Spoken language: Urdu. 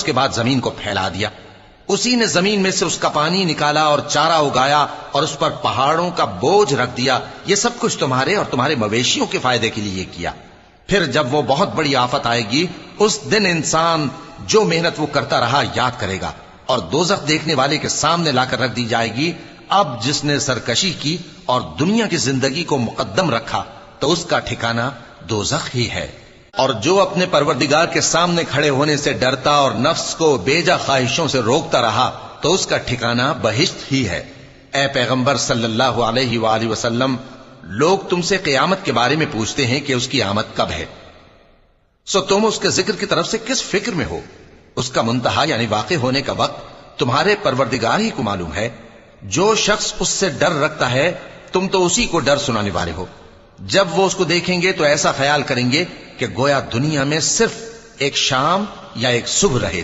اس کے بعد زمین کو پھیلا دیا. اسی نے زمین میں سے اس کا پانی نکالا اور چارہ اگایا اور اس پر پہاڑوں کا بوجھ رکھ دیا. یہ سب کچھ تمہارے اور تمہارے مویشیوں کے فائدے کے لیے کیا. پھر جب وہ بہت بڑی آفت آئے گی اس دن انسان جو محنت وہ کرتا رہا یاد کرے گا اور دوزخ دیکھنے والے کے سامنے لا کر رکھ دی جائے گی. اب جس نے سرکشی کی اور دنیا کی زندگی کو مقدم رکھا تو اس کا ٹھکانہ دوزخ ہی ہے. اور جو اپنے پروردگار کے سامنے کھڑے ہونے سے ڈرتا اور نفس کو بیجا خواہشوں سے روکتا رہا تو اس کا ٹھکانہ بہشت ہی ہے. اے پیغمبر صلی اللہ علیہ وآلہ وسلم، لوگ تم سے قیامت کے بارے میں پوچھتے ہیں کہ اس کی آمد کب ہے، سو تم اس کے ذکر کی طرف سے کس فکر میں ہو؟ اس کا منتہا یعنی واقع ہونے کا وقت تمہارے پروردگار ہی کو معلوم ہے. جو شخص اس سے ڈر رکھتا ہے تم تو اسی کو ڈر سنانے والے ہو. جب وہ اس کو دیکھیں گے تو ایسا خیال کریں گے کہ گویا دنیا میں صرف ایک شام یا ایک صبح رہے تھے.